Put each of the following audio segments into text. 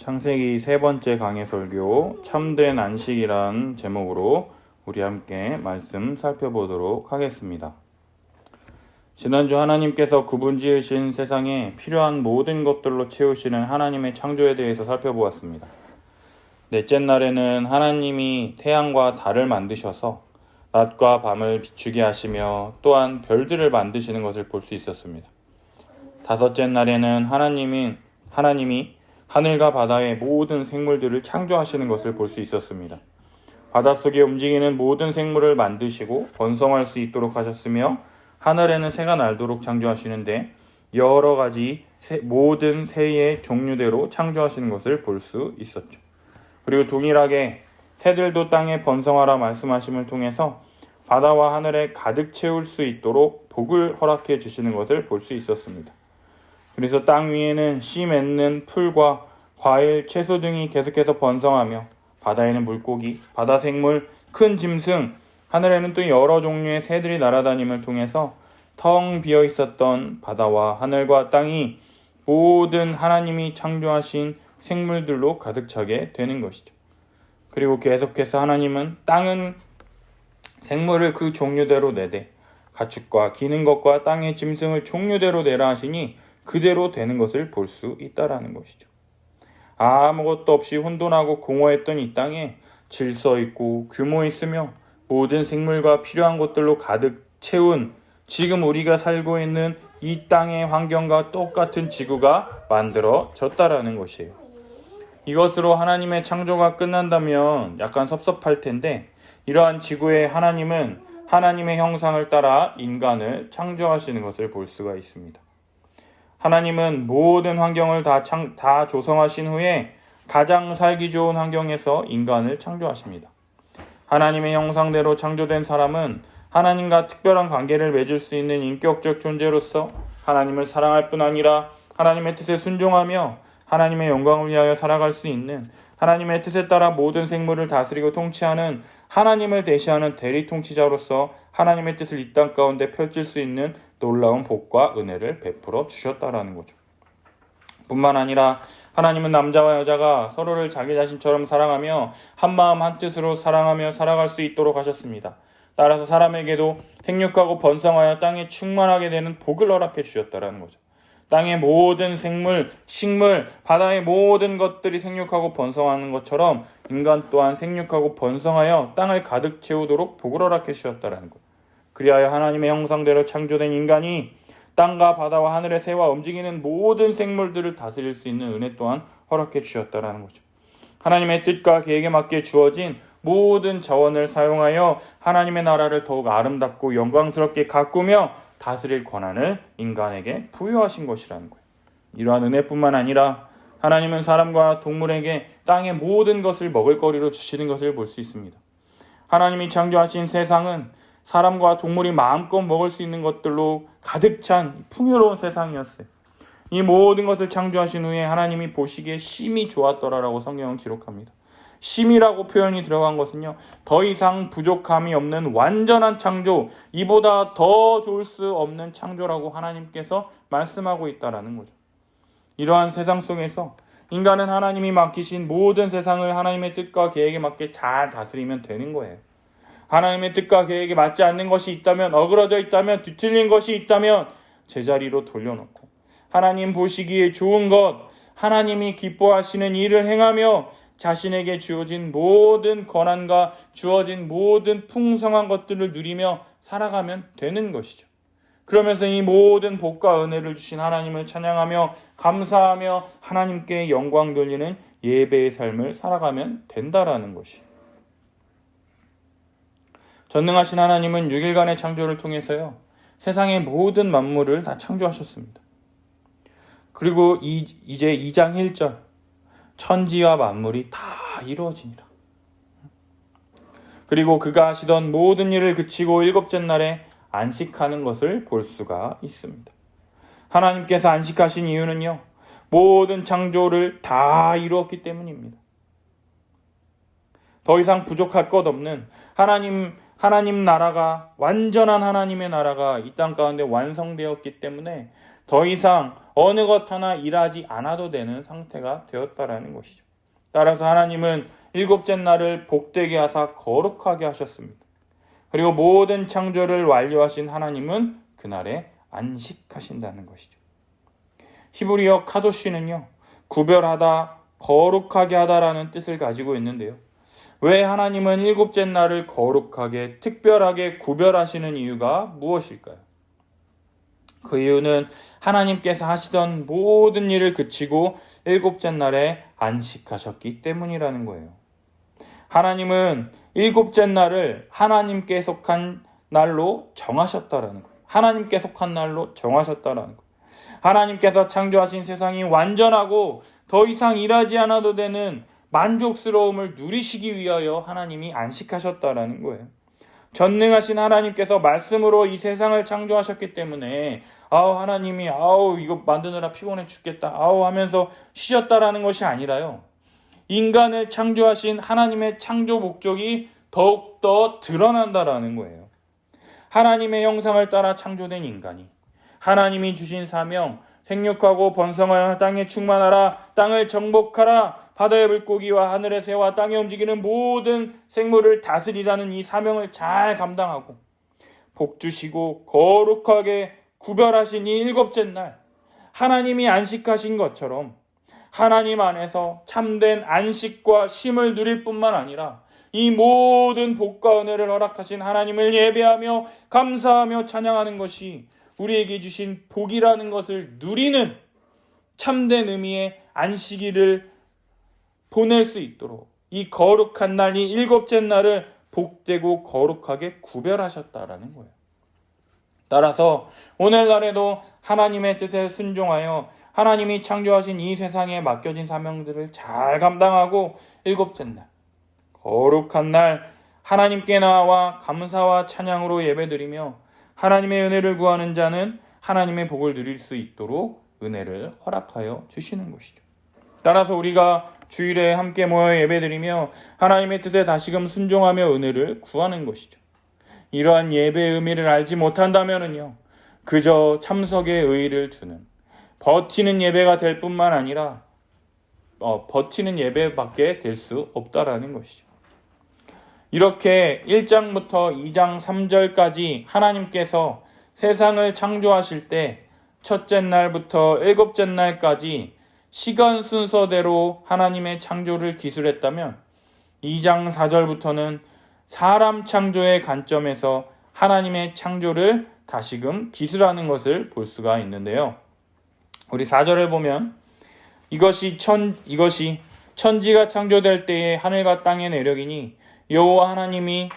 창세기 세 번째 강해 설교 참된 안식이라는 제목으로 우리 함께 말씀 살펴보도록 하겠습니다. 지난주 하나님께서 구분 지으신 세상에 필요한 모든 것들로 채우시는 하나님의 창조에 대해서 살펴보았습니다. 넷째 날에는 하나님이 태양과 달을 만드셔서 낮과 밤을 비추게 하시며 또한 별들을 만드시는 것을 볼 수 있었습니다. 다섯째 날에는 하나님이 하늘과 바다의 모든 생물들을 창조하시는 것을 볼 수 있었습니다. 바닷속에 움직이는 모든 생물을 만드시고 번성할 수 있도록 하셨으며 하늘에는 새가 날도록 창조하시는데 여러 가지 모든 새의 종류대로 창조하시는 것을 볼 수 있었죠. 그리고 동일하게 새들도 땅에 번성하라 말씀하심을 통해서 바다와 하늘에 가득 채울 수 있도록 복을 허락해 주시는 것을 볼 수 있었습니다. 그래서 땅 위에는 씨 맺는 풀과 과일, 채소 등이 계속해서 번성하며 바다에는 물고기, 바다 생물, 큰 짐승, 하늘에는 또 여러 종류의 새들이 날아다님을 통해서 텅 비어 있었던 바다와 하늘과 땅이 모든 하나님이 창조하신 생물들로 가득 차게 되는 것이죠. 그리고 계속해서 하나님은 땅은 생물을 그 종류대로 내되 가축과 기는 것과 땅의 짐승을 종류대로 내라 하시니 그대로 되는 것을 볼 수 있다라는 것이죠. 아무것도 없이 혼돈하고 공허했던 이 땅에 질서 있고 규모 있으며 모든 생물과 필요한 것들로 가득 채운 지금 우리가 살고 있는 이 땅의 환경과 똑같은 지구가 만들어졌다라는 것이에요. 이것으로 하나님의 창조가 끝난다면 약간 섭섭할 텐데 이러한 지구의 하나님은 하나님의 형상을 따라 인간을 창조하시는 것을 볼 수가 있습니다. 하나님은 모든 환경을 다 조성하신 후에 가장 살기 좋은 환경에서 인간을 창조하십니다. 하나님의 형상대로 창조된 사람은 하나님과 특별한 관계를 맺을 수 있는 인격적 존재로서 하나님을 사랑할 뿐 아니라 하나님의 뜻에 순종하며 하나님의 영광을 위하여 살아갈 수 있는 하나님의 뜻에 따라 모든 생물을 다스리고 통치하는 하나님을 대시하는 대리 통치자로서 하나님의 뜻을 이 땅 가운데 펼칠 수 있는 놀라운 복과 은혜를 베풀어 주셨다라는 거죠. 뿐만 아니라 하나님은 남자와 여자가 서로를 자기 자신처럼 사랑하며 한마음 한뜻으로 사랑하며 살아갈 수 있도록 하셨습니다. 따라서 사람에게도 생육하고 번성하여 땅에 충만하게 되는 복을 허락해 주셨다라는 거죠. 땅의 모든 생물, 식물, 바다의 모든 것들이 생육하고 번성하는 것처럼 인간 또한 생육하고 번성하여 땅을 가득 채우도록 복을 허락해 주셨다라는 것. 그리하여 하나님의 형상대로 창조된 인간이 땅과 바다와 하늘의 새와 움직이는 모든 생물들을 다스릴 수 있는 은혜 또한 허락해 주셨다라는 거죠. 하나님의 뜻과 계획에 맞게 주어진 모든 자원을 사용하여 하나님의 나라를 더욱 아름답고 영광스럽게 가꾸며 다스릴 권한을 인간에게 부여하신 것이라는 거예요. 이러한 은혜뿐만 아니라 하나님은 사람과 동물에게 땅의 모든 것을 먹을거리로 주시는 것을 볼 수 있습니다. 하나님이 창조하신 세상은 사람과 동물이 마음껏 먹을 수 있는 것들로 가득 찬 풍요로운 세상이었어요. 이 모든 것을 창조하신 후에 하나님이 보시기에 심히 좋았더라라고 성경은 기록합니다. 심이라고 표현이 들어간 것은요, 더 이상 부족함이 없는 완전한 창조, 이보다 더 좋을 수 없는 창조라고 하나님께서 말씀하고 있다라는 거죠. 이러한 세상 속에서 인간은 하나님이 맡기신 모든 세상을 하나님의 뜻과 계획에 맞게 잘 다스리면 되는 거예요. 하나님의 뜻과 계획에 맞지 않는 것이 있다면, 어그러져 있다면, 뒤틀린 것이 있다면 제자리로 돌려놓고 하나님 보시기에 좋은 것, 하나님이 기뻐하시는 일을 행하며 자신에게 주어진 모든 권한과 주어진 모든 풍성한 것들을 누리며 살아가면 되는 것이죠. 그러면서 이 모든 복과 은혜를 주신 하나님을 찬양하며 감사하며 하나님께 영광 돌리는 예배의 삶을 살아가면 된다라는 것이. 전능하신 하나님은 6일간의 창조를 통해서요, 세상의 모든 만물을 다 창조하셨습니다. 그리고 이제 2장 1절 천지와 만물이 다 이루어지니라. 그리고 그가 하시던 모든 일을 그치고 일곱째 날에 안식하는 것을 볼 수가 있습니다. 하나님께서 안식하신 이유는요, 모든 창조를 다 이루었기 때문입니다. 더 이상 부족할 것 없는 하나님 나라가, 완전한 하나님의 나라가 이 땅 가운데 완성되었기 때문에 더 이상 어느 것 하나 일하지 않아도 되는 상태가 되었다라는 것이죠. 따라서 하나님은 일곱째 날을 복되게 하사 거룩하게 하셨습니다. 그리고 모든 창조를 완료하신 하나님은 그날에 안식하신다는 것이죠. 히브리어 카도시는요, 구별하다, 거룩하게 하다라는 뜻을 가지고 있는데요. 왜 하나님은 일곱째 날을 거룩하게, 특별하게 구별하시는 이유가 무엇일까요? 그 이유는 하나님께서 하시던 모든 일을 그치고 일곱째 날에 안식하셨기 때문이라는 거예요. 하나님은 일곱째 날을 하나님께 속한 날로 정하셨다라는 거예요. 하나님께 속한 날로 정하셨다라는 거예요. 하나님께서 창조하신 세상이 완전하고 더 이상 일하지 않아도 되는 만족스러움을 누리시기 위하여 하나님이 안식하셨다라는 거예요. 전능하신 하나님께서 말씀으로 이 세상을 창조하셨기 때문에 하나님이 이거 만드느라 피곤해 죽겠다 하면서 쉬셨다라는 것이 아니라요. 인간을 창조하신 하나님의 창조 목적이 더욱더 드러난다라는 거예요. 하나님의 형상을 따라 창조된 인간이 하나님이 주신 사명, 생육하고 번성하여 땅에 충만하라, 땅을 정복하라, 바다의 물고기와 하늘의 새와 땅에 움직이는 모든 생물을 다스리라는 이 사명을 잘 감당하고 복주시고 거룩하게 구별하신 이 일곱째 날, 하나님이 안식하신 것처럼 하나님 안에서 참된 안식과 쉼을 누릴 뿐만 아니라 이 모든 복과 은혜를 허락하신 하나님을 예배하며 감사하며 찬양하는 것이 우리에게 주신 복이라는 것을 누리는 참된 의미의 안식일을 보낼 수 있도록 이 거룩한 날, 이 일곱째 날을 복되고 거룩하게 구별하셨다라는 거예요. 따라서 오늘날에도 하나님의 뜻에 순종하여 하나님이 창조하신 이 세상에 맡겨진 사명들을 잘 감당하고 일곱째 날, 거룩한 날 하나님께 나와 감사와 찬양으로 예배드리며 하나님의 은혜를 구하는 자는 하나님의 복을 누릴 수 있도록 은혜를 허락하여 주시는 것이죠. 따라서 우리가 주일에 함께 모여 예배드리며 하나님의 뜻에 다시금 순종하며 은혜를 구하는 것이죠. 이러한 예배의 의미를 알지 못한다면요, 그저 참석의 의의를 두는 버티는 예배가 될 뿐만 아니라 버티는 예배밖에 될 수 없다라는 것이죠. 이렇게 1장부터 2장 3절까지 하나님께서 세상을 창조하실 때 첫째 날부터 일곱째 날까지 시간 순서대로 하나님의 창조를 기술했다면 2장 4절부터는 사람 창조의 관점에서 하나님의 창조를 다시금 기술하는 것을 볼 수가 있는데요. 우리 4절을 보면 이것이 천지가 창조될 때에 하늘과 땅의 내력이니 여호와 하나님이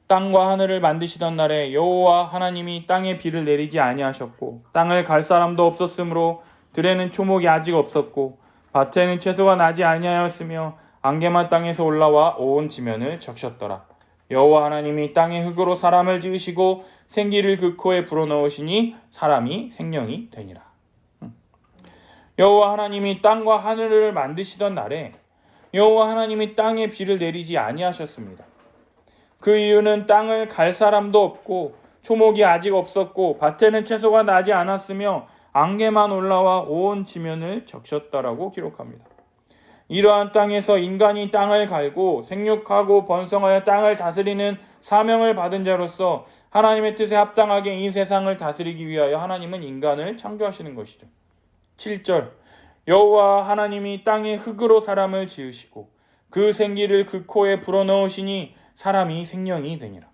땅과 하늘을 만드시던 날에 여호와 하나님이 땅에 비를 내리지 아니하셨고 땅을 갈 사람도 없었으므로 들에는 초목이 아직 없었고 밭에는 채소가 나지 아니하였으며 안개만 땅에서 올라와 온 지면을 적셨더라. 여호와 하나님이 땅의 흙으로 사람을 지으시고 생기를 그 코에 불어넣으시니 사람이 생명이 되니라. 여호와 하나님이 땅과 하늘을 만드시던 날에 여호와 하나님이 땅에 비를 내리지 아니하셨습니다. 그 이유는 땅을 갈 사람도 없고 초목이 아직 없었고 밭에는 채소가 나지 않았으며 안개만 올라와 온 지면을 적셨다라고 기록합니다. 이러한 땅에서 인간이 땅을 갈고 생육하고 번성하여 땅을 다스리는 사명을 받은 자로서 하나님의 뜻에 합당하게 이 세상을 다스리기 위하여 하나님은 인간을 창조하시는 것이죠. 7절 여호와 하나님이 땅의 흙으로 사람을 지으시고 그 생기를 그 코에 불어넣으시니 사람이 생명이 되니라.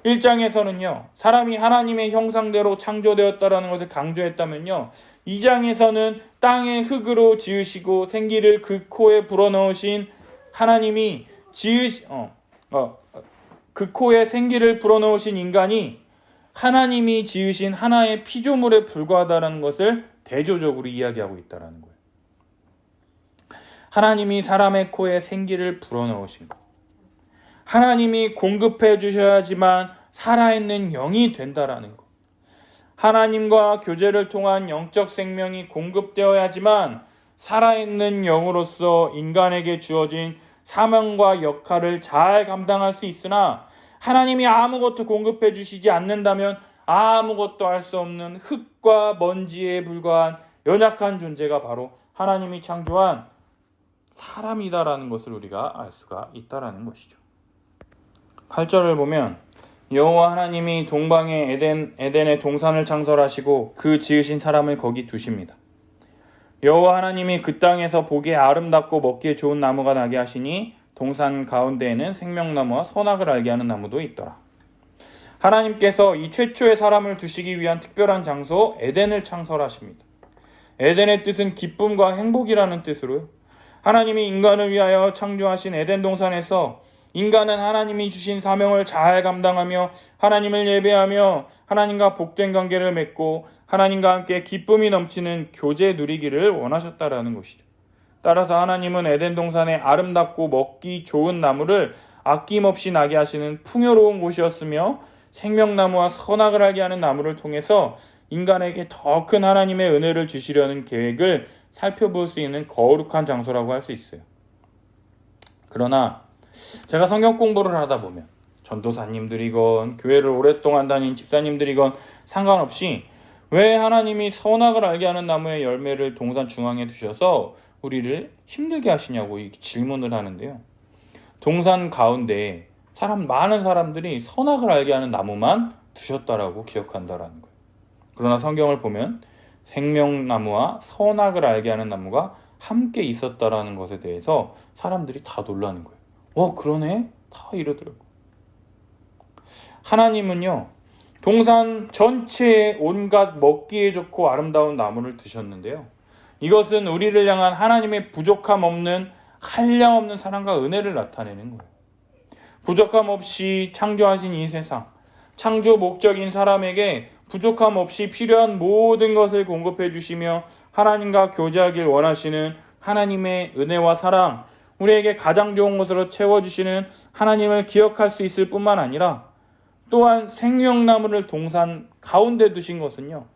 1장에서는요, 사람이 하나님의 형상대로 창조되었다라는 것을 강조했다면요, 2장에서는 땅의 흙으로 지으시고 생기를 그 코에 불어넣으신 하나님이 그 코에 생기를 불어넣으신 인간이 하나님이 지으신 하나의 피조물에 불과하다는 것을 대조적으로 이야기하고 있다는 거예요. 하나님이 사람의 코에 생기를 불어넣으신 것. 하나님이 공급해 주셔야지만 살아있는 영이 된다라는 것. 하나님과 교제를 통한 영적 생명이 공급되어야지만 살아있는 영으로서 인간에게 주어진 사명과 역할을 잘 감당할 수 있으나 하나님이 아무것도 공급해 주시지 않는다면 아무것도 할 수 없는 흙과 먼지에 불과한 연약한 존재가 바로 하나님이 창조한 사람이다라는 것을 우리가 알 수가 있다라는 것이죠. 8절을 보면 여호와 하나님이 동방의 에덴의 동산을 창설하시고 그 지으신 사람을 거기 두십니다. 여호와 하나님이 그 땅에서 보기에 아름답고 먹기에 좋은 나무가 나게 하시니 동산 가운데에는 생명나무와 선악을 알게 하는 나무도 있더라. 하나님께서 이 최초의 사람을 두시기 위한 특별한 장소 에덴을 창설하십니다. 에덴의 뜻은 기쁨과 행복이라는 뜻으로요. 하나님이 인간을 위하여 창조하신 에덴 동산에서 인간은 하나님이 주신 사명을 잘 감당하며 하나님을 예배하며 하나님과 복된 관계를 맺고 하나님과 함께 기쁨이 넘치는 교제 누리기를 원하셨다라는 것이죠. 따라서 하나님은 에덴 동산에 아름답고 먹기 좋은 나무를 아낌없이 나게 하시는 풍요로운 곳이었으며 생명나무와 선악을 알게 하는 나무를 통해서 인간에게 더 큰 하나님의 은혜를 주시려는 계획을 살펴볼 수 있는 거룩한 장소라고 할 수 있어요. 그러나 제가 성경 공부를 하다 보면 전도사님들이건 교회를 오랫동안 다닌 집사님들이건 상관없이 왜 하나님이 선악을 알게 하는 나무의 열매를 동산 중앙에 두셔서 우리를 힘들게 하시냐고 질문을 하는데요. 동산 가운데 많은 사람들이 선악을 알게 하는 나무만 두셨다라고 기억한다라는 거예요. 그러나 성경을 보면 생명나무와 선악을 알게 하는 나무가 함께 있었다라는 것에 대해서 사람들이 다 놀라는 거예요. 그러네? 다 이러더라고요. 하나님은요, 동산 전체에 온갖 먹기에 좋고 아름다운 나무를 두셨는데요. 이것은 우리를 향한 하나님의 부족함 없는 한량 없는 사랑과 은혜를 나타내는 거예요. 부족함 없이 창조하신 이 세상, 창조 목적인 사람에게 부족함 없이 필요한 모든 것을 공급해 주시며 하나님과 교제하길 원하시는 하나님의 은혜와 사랑, 우리에게 가장 좋은 것으로 채워주시는 하나님을 기억할 수 있을 뿐만 아니라 또한 생명나무를 동산 가운데 두신 것은요,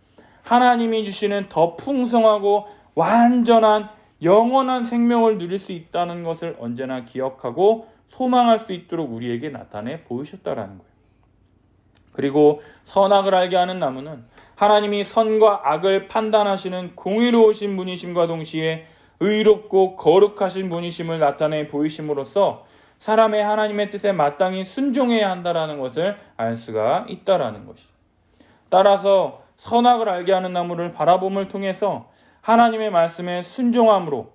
하나님이 주시는 더 풍성하고 완전한 영원한 생명을 누릴 수 있다는 것을 언제나 기억하고 소망할 수 있도록 우리에게 나타내 보이셨다라는 거예요. 그리고 선악을 알게 하는 나무는 하나님이 선과 악을 판단하시는 공의로우신 분이심과 동시에 의롭고 거룩하신 분이심을 나타내 보이심으로써 사람의 하나님의 뜻에 마땅히 순종해야 한다라는 것을 알 수가 있다라는 것이죠. 따라서 선악을 알게 하는 나무를 바라봄을 통해서 하나님의 말씀에 순종함으로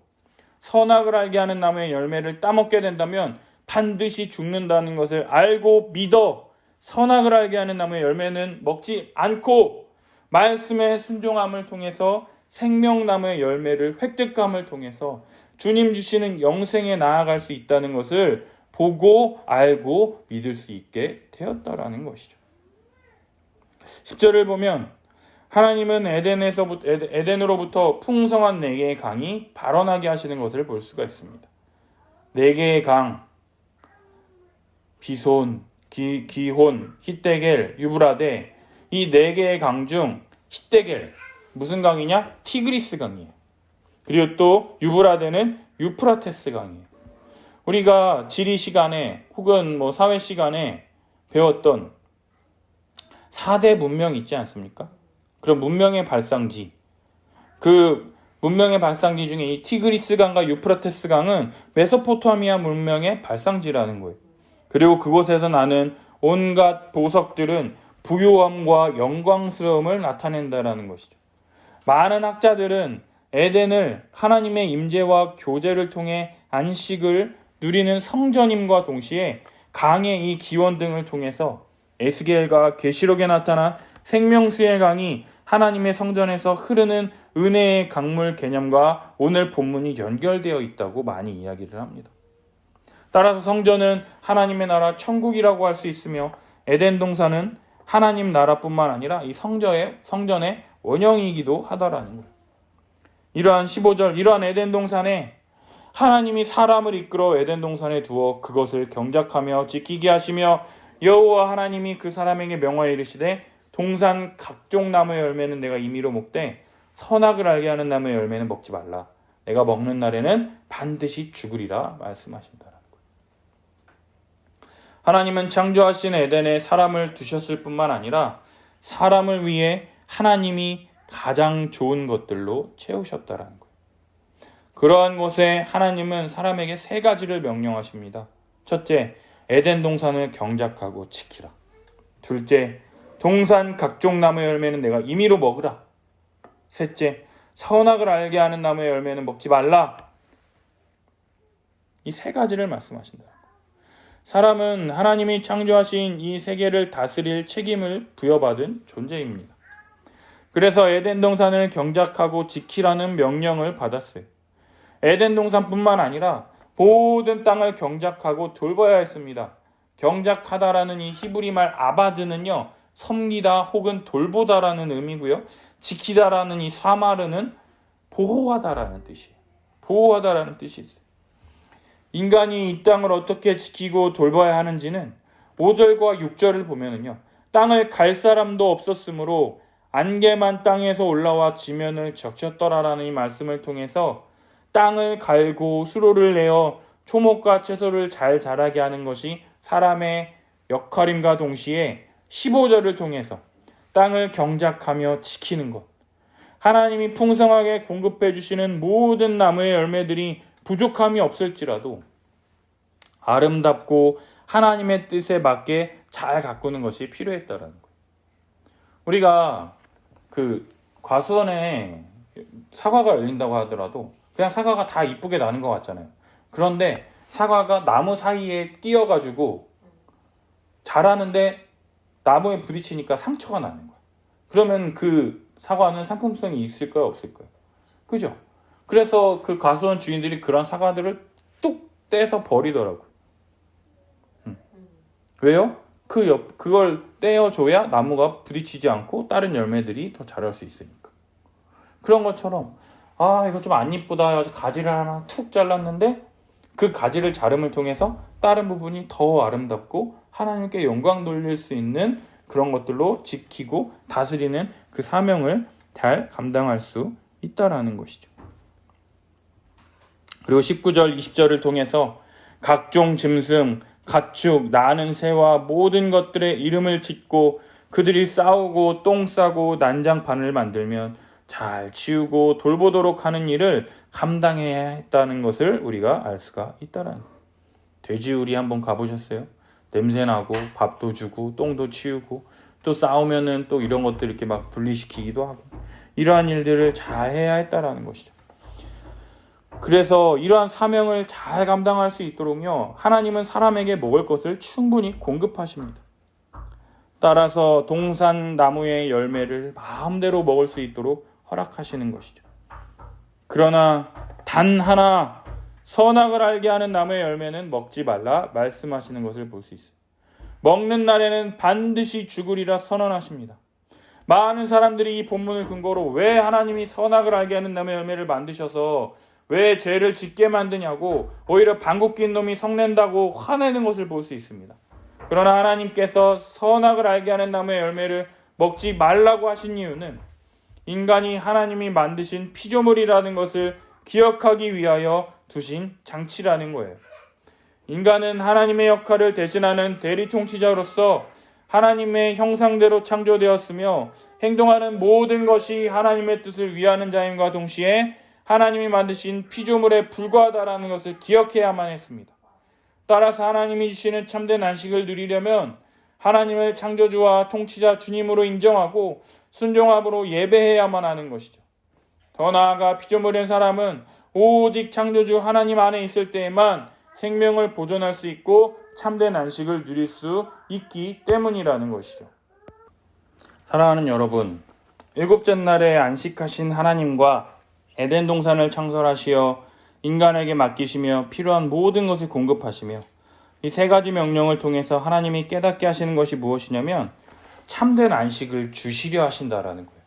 선악을 알게 하는 나무의 열매를 따먹게 된다면 반드시 죽는다는 것을 알고 믿어 선악을 알게 하는 나무의 열매는 먹지 않고 말씀의 순종함을 통해서 생명나무의 열매를 획득함을 통해서 주님 주시는 영생에 나아갈 수 있다는 것을 보고 알고 믿을 수 있게 되었다라는 것이죠. 10절을 보면 하나님은 에덴으로부터 풍성한 4개의 강이 발원하게 하시는 것을 볼 수가 있습니다. 4개의 강, 비손, 기혼, 히데겔, 유브라데, 이 4개의 강 중 히데겔, 무슨 강이냐? 티그리스 강이에요. 그리고 또 유브라데는 유프라테스 강이에요. 우리가 지리 시간에 혹은 사회 시간에 배웠던 4대 문명 있지 않습니까? 그런 문명의 발상지. 그 문명의 발상지 중에 이 티그리스 강과 유프라테스 강은 메소포타미아 문명의 발상지라는 거예요. 그리고 그곳에서 나는 온갖 보석들은 부요함과 영광스러움을 나타낸다라는 것이죠. 많은 학자들은 에덴을 하나님의 임재와 교제를 통해 안식을 누리는 성전임과 동시에 강의 이 기원 등을 통해서 에스겔과 계시록에 나타난 생명수의 강이 하나님의 성전에서 흐르는 은혜의 강물 개념과 오늘 본문이 연결되어 있다고 많이 이야기를 합니다. 따라서 성전은 하나님의 나라 천국이라고 할 수 있으며 에덴 동산은 하나님 나라뿐만 아니라 이 성전의 원형이기도 하다라는 거예요. 이러한 15절, 이러한 에덴 동산에 하나님이 사람을 이끌어 에덴 동산에 두어 그것을 경작하며 지키게 하시며 여호와 하나님이 그 사람에게 명하여 이르시되 동산 각종 나무의 열매는 내가 임의로 먹되 선악을 알게 하는 나무의 열매는 먹지 말라. 내가 먹는 날에는 반드시 죽으리라 말씀하신다라는 거예요. 하나님은 창조하신 에덴에 사람을 두셨을 뿐만 아니라 사람을 위해 하나님이 가장 좋은 것들로 채우셨다라는 거예요. 그러한 곳에 하나님은 사람에게 3가지를 명령하십니다. 첫째, 에덴 동산을 경작하고 지키라. 둘째, 동산 각종 나무의 열매는 내가 임의로 먹으라. 셋째, 선악을 알게 하는 나무의 열매는 먹지 말라. 이 3가지를 말씀하신다. 사람은 하나님이 창조하신 이 세계를 다스릴 책임을 부여받은 존재입니다. 그래서 에덴 동산을 경작하고 지키라는 명령을 받았어요. 에덴 동산뿐만 아니라 모든 땅을 경작하고 돌봐야 했습니다. 경작하다라는 이 히브리 말 아바드는요, 섬기다 혹은 돌보다라는 의미고요. 지키다라는 이 사마르는 보호하다라는 뜻이에요. 보호하다라는 뜻이 있어요. 인간이 이 땅을 어떻게 지키고 돌봐야 하는지는 5절과 6절을 보면은요, 땅을 갈 사람도 없었으므로 안개만 땅에서 올라와 지면을 적셨더라라는 이 말씀을 통해서 땅을 갈고 수로를 내어 초목과 채소를 잘 자라게 하는 것이 사람의 역할임과 동시에 15절을 통해서 땅을 경작하며 지키는 것, 하나님이 풍성하게 공급해 주시는 모든 나무의 열매들이 부족함이 없을지라도 아름답고 하나님의 뜻에 맞게 잘 가꾸는 것이 필요했다라는 거예요. 우리가 그 과수원에 사과가 열린다고 하더라도 그냥 사과가 다 이쁘게 나는 것 같잖아요. 그런데 사과가 나무 사이에 끼어가지고 자라는데 나무에 부딪히니까 상처가 나는 거예요. 그러면 그 사과는 상품성이 있을까요? 없을까요? 그죠? 그래서 그 과수원 주인들이 그런 사과들을 뚝 떼서 버리더라고요. 왜요? 그걸 떼어줘야 나무가 부딪히지 않고 다른 열매들이 더 자랄 수 있으니까. 그런 것처럼 이거 좀 안 이쁘다 해서 가지를 하나 툭 잘랐는데 그 가지를 자름을 통해서 다른 부분이 더 아름답고 하나님께 영광 돌릴 수 있는 그런 것들로 지키고 다스리는 그 사명을 잘 감당할 수 있다라는 것이죠. 그리고 19절, 20절을 통해서 각종 짐승, 가축, 나는 새와 모든 것들의 이름을 짓고 그들이 싸우고 똥 싸고 난장판을 만들면 잘 치우고 돌보도록 하는 일을 감당해야 했다는 것을 우리가 알 수가 있다라는 거예요. 돼지우리 한번 가보셨어요? 냄새나고 밥도 주고 똥도 치우고 또 싸우면은 또 이런 것들 이렇게 막 분리시키기도 하고 이러한 일들을 잘 해야 했다라는 것이죠. 그래서 이러한 사명을 잘 감당할 수 있도록요, 하나님은 사람에게 먹을 것을 충분히 공급하십니다. 따라서 동산 나무의 열매를 마음대로 먹을 수 있도록 허락하시는 것이죠. 그러나 단 하나 선악을 알게 하는 나무의 열매는 먹지 말라 말씀하시는 것을 볼 수 있어요. 먹는 날에는 반드시 죽으리라 선언하십니다. 많은 사람들이 이 본문을 근거로 왜 하나님이 선악을 알게 하는 나무의 열매를 만드셔서 왜 죄를 짓게 만드냐고 오히려 방귀 낀 놈이 성낸다고 화내는 것을 볼 수 있습니다. 그러나 하나님께서 선악을 알게 하는 나무의 열매를 먹지 말라고 하신 이유는 인간이 하나님이 만드신 피조물이라는 것을 기억하기 위하여 두신 장치라는 거예요. 인간은 하나님의 역할을 대신하는 대리통치자로서 하나님의 형상대로 창조되었으며 행동하는 모든 것이 하나님의 뜻을 위하는 자임과 동시에 하나님이 만드신 피조물에 불과하다라는 것을 기억해야만 했습니다. 따라서 하나님이 주시는 참된 안식을 누리려면 하나님을 창조주와 통치자 주님으로 인정하고 순종함으로 예배해야만 하는 것이죠. 더 나아가 피조물인 사람은 오직 창조주 하나님 안에 있을 때에만 생명을 보존할 수 있고 참된 안식을 누릴 수 있기 때문이라는 것이죠. 사랑하는 여러분, 7째 날에 안식하신 하나님과 에덴 동산을 창설하시어 인간에게 맡기시며 필요한 모든 것을 공급하시며 이 3가지 명령을 통해서 하나님이 깨닫게 하시는 것이 무엇이냐면 참된 안식을 주시려 하신다라는 거예요.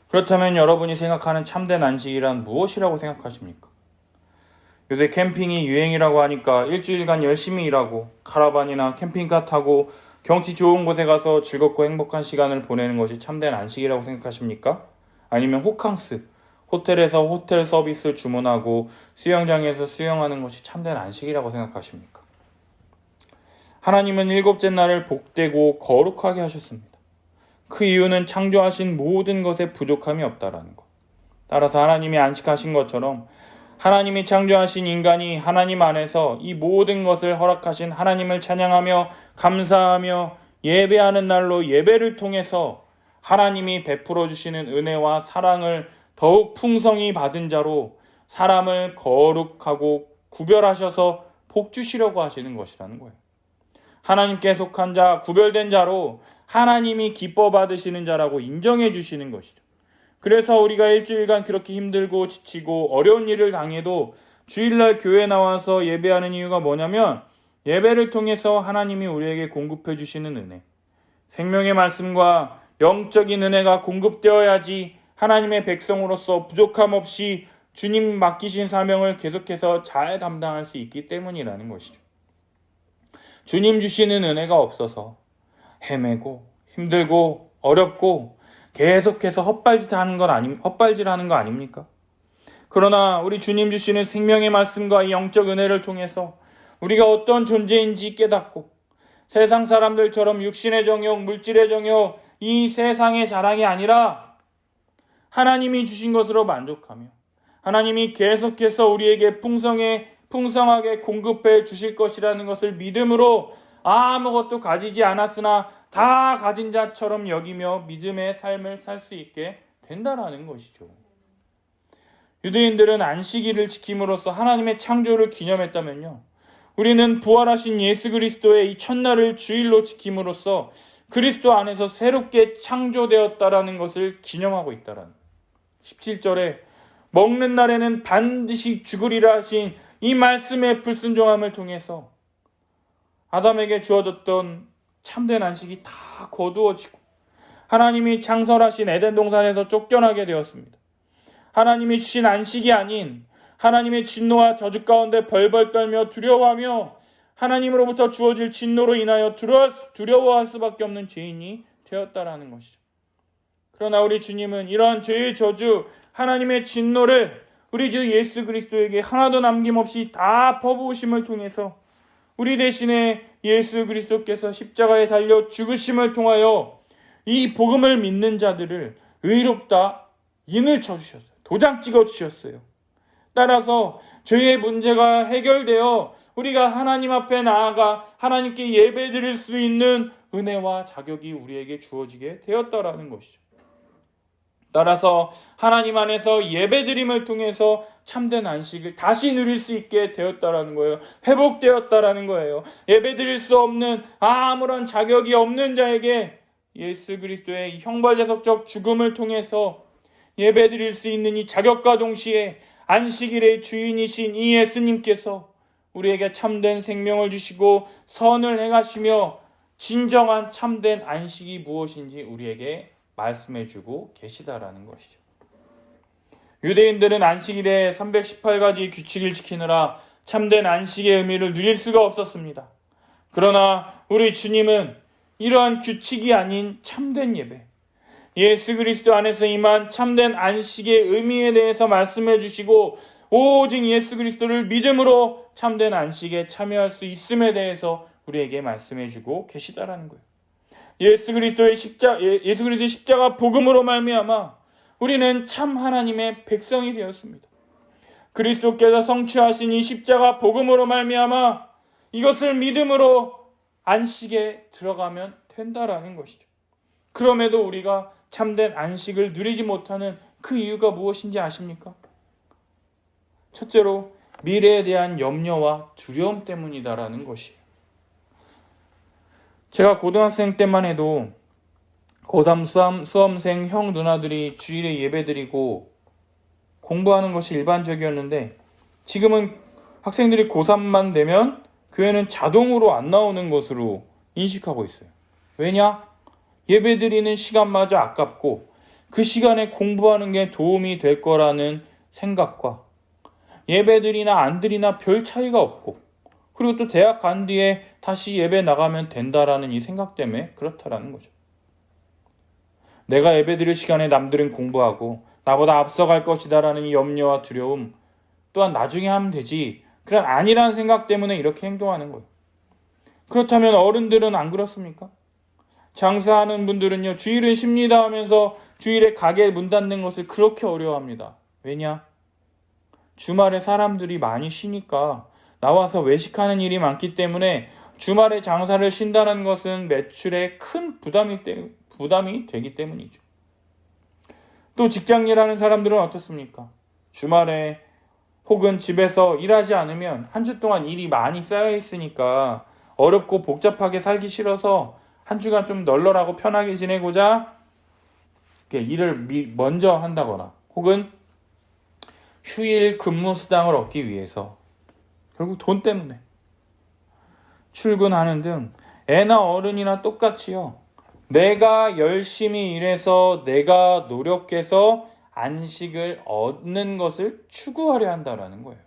그렇다면 여러분이 생각하는 참된 안식이란 무엇이라고 생각하십니까? 요새 캠핑이 유행이라고 하니까 일주일간 열심히 일하고 카라반이나 캠핑카 타고 경치 좋은 곳에 가서 즐겁고 행복한 시간을 보내는 것이 참된 안식이라고 생각하십니까? 아니면 호캉스, 호텔에서 호텔 서비스 주문하고 수영장에서 수영하는 것이 참된 안식이라고 생각하십니까? 하나님은 7째 날을 복되고 거룩하게 하셨습니다. 그 이유는 창조하신 모든 것에 부족함이 없다라는 것. 따라서 하나님이 안식하신 것처럼 하나님이 창조하신 인간이 하나님 안에서 이 모든 것을 허락하신 하나님을 찬양하며 감사하며 예배하는 날로 예배를 통해서 하나님이 베풀어 주시는 은혜와 사랑을 더욱 풍성히 받은 자로 사람을 거룩하고 구별하셔서 복 주시려고 하시는 것이라는 거예요. 하나님께 속한 자, 구별된 자로 하나님이 기뻐 받으시는 자라고 인정해 주시는 것이죠. 그래서 우리가 일주일간 그렇게 힘들고 지치고 어려운 일을 당해도 주일날 교회 나와서 예배하는 이유가 뭐냐면 예배를 통해서 하나님이 우리에게 공급해 주시는 은혜, 생명의 말씀과 영적인 은혜가 공급되어야지 하나님의 백성으로서 부족함 없이 주님 맡기신 사명을 계속해서 잘 감당할 수 있기 때문이라는 것이죠. 주님 주시는 은혜가 없어서 헤매고 힘들고 어렵고 계속해서 헛발질하는 거 아닙니까? 그러나 우리 주님 주시는 생명의 말씀과 이 영적 은혜를 통해서 우리가 어떤 존재인지 깨닫고 세상 사람들처럼 육신의 정욕, 물질의 정욕, 이 세상의 자랑이 아니라 하나님이 주신 것으로 만족하며 하나님이 계속해서 우리에게 풍성하게 공급해 주실 것이라는 것을 믿음으로 아무것도 가지지 않았으나 다 가진 자처럼 여기며 믿음의 삶을 살 수 있게 된다라는 것이죠. 유대인들은 안식일을 지킴으로써 하나님의 창조를 기념했다면요, 우리는 부활하신 예수 그리스도의 이 첫날을 주일로 지킴으로써 그리스도 안에서 새롭게 창조되었다라는 것을 기념하고 있다라는 17절에 먹는 날에는 반드시 죽으리라 하신 이 말씀의 불순종함을 통해서 아담에게 주어졌던 참된 안식이 다 거두어지고 하나님이 창설하신 에덴 동산에서 쫓겨나게 되었습니다. 하나님이 주신 안식이 아닌 하나님의 진노와 저주 가운데 벌벌 떨며 두려워하며 하나님으로부터 주어질 진노로 인하여 두려워할 수밖에 없는 죄인이 되었다라는 것이죠. 그러나 우리 주님은 이러한 죄의 저주, 하나님의 진노를 우리 주 예수 그리스도에게 하나도 남김없이 다 퍼부으심을 통해서 우리 대신에 예수 그리스도께서 십자가에 달려 죽으심을 통하여 이 복음을 믿는 자들을 의롭다 인을 쳐주셨어요. 도장 찍어주셨어요. 따라서 죄의 문제가 해결되어 우리가 하나님 앞에 나아가 하나님께 예배드릴 수 있는 은혜와 자격이 우리에게 주어지게 되었다라는 것이죠. 따라서 하나님 안에서 예배드림을 통해서 참된 안식을 다시 누릴 수 있게 되었다라는 거예요. 회복되었다라는 거예요. 예배드릴 수 없는 아무런 자격이 없는 자에게 예수 그리스도의 형벌제석적 죽음을 통해서 예배드릴 수 있는 이 자격과 동시에 안식일의 주인이신 이 예수님께서 우리에게 참된 생명을 주시고 선을 행하시며 진정한 참된 안식이 무엇인지 우리에게 말씀해주고 계시다라는 것이죠. 유대인들은 안식일에 318가지 규칙을 지키느라 참된 안식의 의미를 누릴 수가 없었습니다. 그러나 우리 주님은 이러한 규칙이 아닌 참된 예배, 예수 그리스도 안에서 임한 참된 안식의 의미에 대해서 말씀해 주시고 오직 예수 그리스도를 믿음으로 참된 안식에 참여할 수 있음에 대해서 우리에게 말씀해 주고 계시다라는 거예요. 예수 그리스도의 십자가 복음으로 말미암아 우리는 참 하나님의 백성이 되었습니다. 그리스도께서 성취하신 이 십자가 복음으로 말미암아 이것을 믿음으로 안식에 들어가면 된다라는 것이죠. 그럼에도 우리가 참된 안식을 누리지 못하는 그 이유가 무엇인지 아십니까? 첫째로 미래에 대한 염려와 두려움 때문이다라는 것이에요. 제가 고등학생 때만 해도 고3 수험생 형 누나들이 주일에 예배드리고 공부하는 것이 일반적이었는데 지금은 학생들이 고3만 되면 교회는 자동으로 안 나오는 것으로 인식하고 있어요. 왜냐? 예배드리는 시간마저 아깝고 그 시간에 공부하는 게 도움이 될 거라는 생각과 예배드리나 안 드리나 별 차이가 없고 그리고 또 대학 간 뒤에 다시 예배 나가면 된다라는 이 생각 때문에 그렇다라는 거죠. 내가 예배드릴 시간에 남들은 공부하고 나보다 앞서갈 것이다라는 이 염려와 두려움, 또한 나중에 하면 되지, 그런 아니라는 생각 때문에 이렇게 행동하는 거예요. 그렇다면 어른들은 안 그렇습니까? 장사하는 분들은요, 주일은 쉽니다 하면서 주일에 가게 문 닫는 것을 그렇게 어려워합니다. 왜냐? 주말에 사람들이 많이 쉬니까 나와서 외식하는 일이 많기 때문에 주말에 장사를 쉰다는 것은 매출에 큰 부담이 되기 때문이죠. 또 직장 일하는 사람들은 어떻습니까? 주말에 혹은 집에서 일하지 않으면 한 주 동안 일이 많이 쌓여 있으니까 어렵고 복잡하게 살기 싫어서 한 주간 좀 널널하고 편하게 지내고자 일을 먼저 한다거나 혹은 휴일 근무 수당을 얻기 위해서 결국 돈 때문에 출근하는 등 애나 어른이나 똑같이요. 내가 열심히 일해서 내가 노력해서 안식을 얻는 것을 추구하려 한다라는 거예요.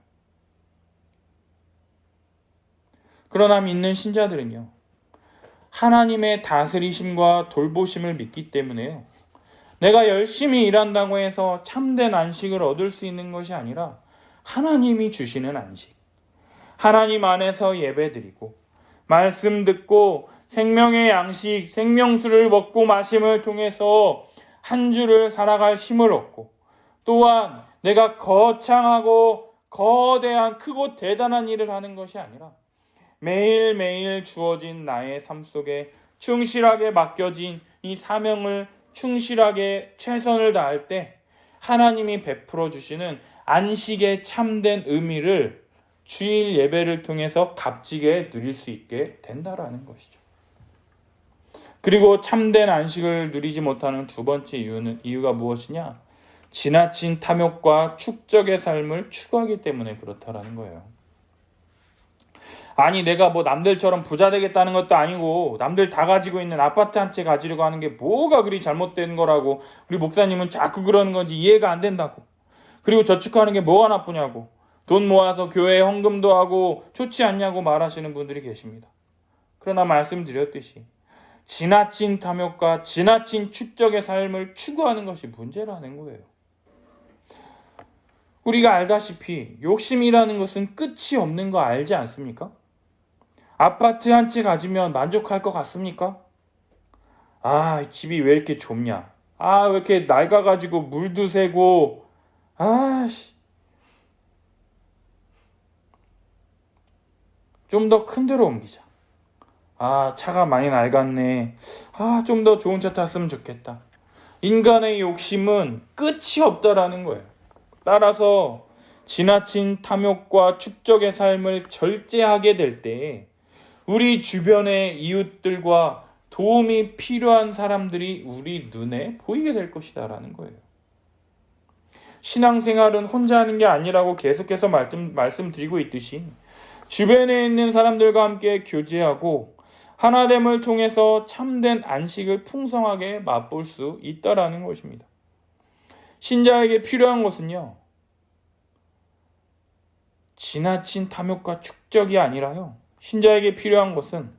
그러나 믿는 신자들은요, 하나님의 다스리심과 돌보심을 믿기 때문에요, 내가 열심히 일한다고 해서 참된 안식을 얻을 수 있는 것이 아니라 하나님이 주시는 안식, 하나님 안에서 예배드리고 말씀 듣고 생명의 양식, 생명수를 먹고 마심을 통해서 한 주를 살아갈 힘을 얻고, 또한 내가 거창하고 거대한 크고 대단한 일을 하는 것이 아니라 매일매일 주어진 나의 삶 속에 충실하게 맡겨진 이 사명을 충실하게 최선을 다할 때 하나님이 베풀어 주시는 안식의 참된 의미를 주일 예배를 통해서 값지게 누릴 수 있게 된다라는 것이죠. 그리고 참된 안식을 누리지 못하는 두 번째 이유가 무엇이냐? 지나친 탐욕과 축적의 삶을 추구하기 때문에 그렇다라는 거예요. 아니, 내가 남들처럼 부자 되겠다는 것도 아니고 남들 다 가지고 있는 아파트 한 채 가지려고 하는 게 뭐가 그리 잘못된 거라고 우리 목사님은 자꾸 그러는 건지 이해가 안 된다고. 그리고 저축하는 게 뭐가 나쁘냐고, 돈 모아서 교회에 헌금도 하고 좋지 않냐고 말하시는 분들이 계십니다. 그러나 말씀드렸듯이 지나친 탐욕과 지나친 축적의 삶을 추구하는 것이 문제라는 거예요. 우리가 알다시피 욕심이라는 것은 끝이 없는 거 알지 않습니까? 아파트 한 채 가지면 만족할 것 같습니까? 아, 집이 왜 이렇게 좁냐? 아, 왜 이렇게 낡아가지고 물도 새고, 좀 더 큰 데로 옮기자. 차가 많이 낡았네. 좀 더 좋은 차 탔으면 좋겠다. 인간의 욕심은 끝이 없다라는 거예요. 따라서 지나친 탐욕과 축적의 삶을 절제하게 될 때 우리 주변의 이웃들과 도움이 필요한 사람들이 우리 눈에 보이게 될 것이다라는 거예요. 신앙생활은 혼자 하는 게 아니라고 계속해서 말씀드리고 있듯이 주변에 있는 사람들과 함께 교제하고 하나됨을 통해서 참된 안식을 풍성하게 맛볼 수 있다라는 것입니다. 신자에게 필요한 것은요, 지나친 탐욕과 축적이 아니라요, 신자에게 필요한 것은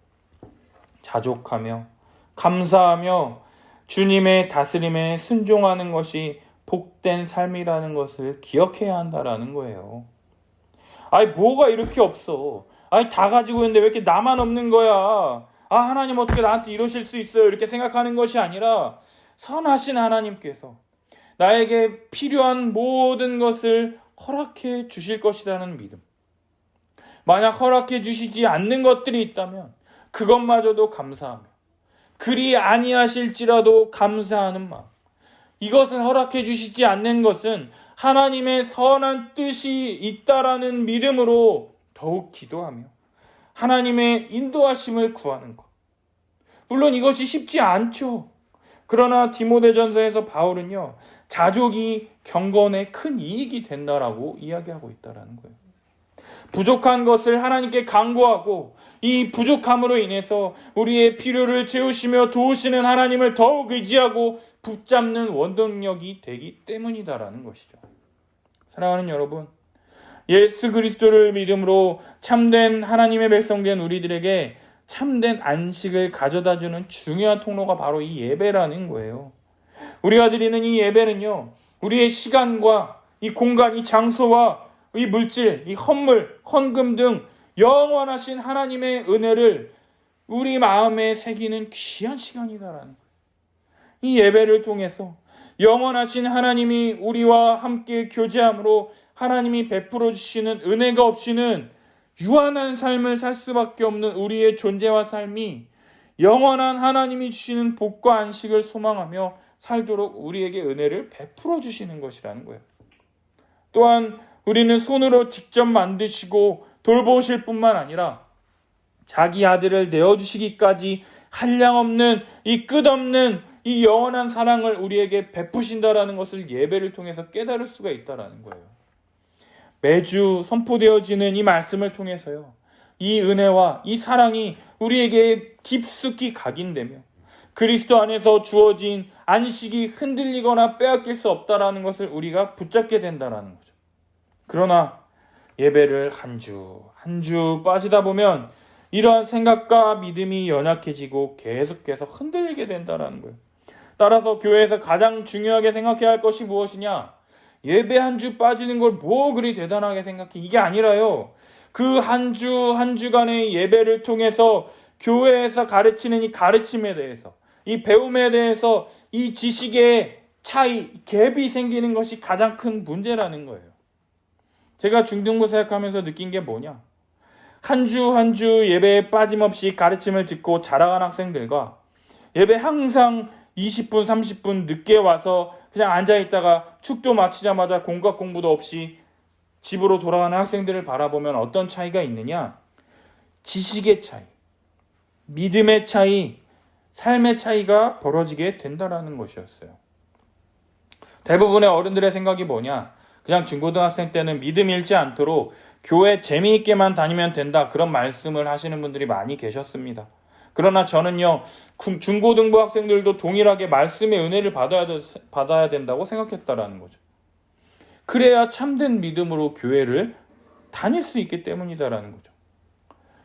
자족하며 감사하며 주님의 다스림에 순종하는 것이 복된 삶이라는 것을 기억해야 한다라는 거예요. 뭐가 이렇게 없어? 다 가지고 있는데 왜 이렇게 나만 없는 거야? 하나님 어떻게 나한테 이러실 수 있어요? 이렇게 생각하는 것이 아니라 선하신 하나님께서 나에게 필요한 모든 것을 허락해 주실 것이라는 믿음. 만약 허락해 주시지 않는 것들이 있다면 그것마저도 감사하며, 그리 아니하실지라도 감사하는 마음. 이것을 허락해 주시지 않는 것은 하나님의 선한 뜻이 있다라는 믿음으로 더욱 기도하며 하나님의 인도하심을 구하는 것. 물론 이것이 쉽지 않죠. 그러나 디모데전서에서 바울은요, 자족이 경건에 큰 이익이 된다라고 이야기하고 있다라는 거예요. 부족한 것을 하나님께 간구하고 이 부족함으로 인해서 우리의 필요를 채우시며 도우시는 하나님을 더욱 의지하고 붙잡는 원동력이 되기 때문이다라는 것이죠. 사랑하는 여러분, 예수 그리스도를 믿음으로 참된 하나님의 백성된 우리들에게 참된 안식을 가져다주는 중요한 통로가 바로 이 예배라는 거예요. 우리가 드리는 이 예배는요, 우리의 시간과 이 공간, 이 장소와 이 물질, 이 헌물, 헌금 등 영원하신 하나님의 은혜를 우리 마음에 새기는 귀한 시간이다라는 거예요. 이 예배를 통해서 영원하신 하나님이 우리와 함께 교제함으로 하나님이 베풀어 주시는 은혜가 없이는 유한한 삶을 살 수밖에 없는 우리의 존재와 삶이 영원한 하나님이 주시는 복과 안식을 소망하며 살도록 우리에게 은혜를 베풀어 주시는 것이라는 거예요. 또한 우리는 손으로 직접 만드시고 돌보실 뿐만 아니라 자기 아들을 내어주시기까지 한량없는 이 끝없는 이 영원한 사랑을 우리에게 베푸신다라는 것을 예배를 통해서 깨달을 수가 있다라는 거예요. 매주 선포되어지는 이 말씀을 통해서요, 이 은혜와 이 사랑이 우리에게 깊숙이 각인되며 그리스도 안에서 주어진 안식이 흔들리거나 빼앗길 수 없다라는 것을 우리가 붙잡게 된다라는 거죠. 그러나 예배를 한 주 빠지다 보면 이러한 생각과 믿음이 연약해지고 계속해서 흔들리게 된다라는 거예요. 따라서 교회에서 가장 중요하게 생각해야 할 것이 무엇이냐? 예배 한 주 빠지는 걸 뭐 그리 대단하게 생각해? 이게 아니라요. 그 한 주간의 예배를 통해서 교회에서 가르치는 이 가르침에 대해서, 이 배움에 대해서 이 지식의 차이, 갭이 생기는 것이 가장 큰 문제라는 거예요. 제가 중등부 사역하면서 느낀 게 뭐냐? 한 주 예배에 빠짐없이 가르침을 듣고 자라간 학생들과 예배 항상 20분, 30분 늦게 와서 그냥 앉아있다가 축도 마치자마자 공과 공부도 없이 집으로 돌아가는 학생들을 바라보면 어떤 차이가 있느냐? 지식의 차이, 믿음의 차이, 삶의 차이가 벌어지게 된다라는 것이었어요. 대부분의 어른들의 생각이 뭐냐? 그냥 중고등학생 때는 믿음 잃지 않도록 교회 재미있게만 다니면 된다, 그런 말씀을 하시는 분들이 많이 계셨습니다. 그러나 저는요, 중고등부 학생들도 동일하게 말씀의 은혜를 받아야 된다고 생각했다라는 거죠. 그래야 참된 믿음으로 교회를 다닐 수 있기 때문이다라는 거죠.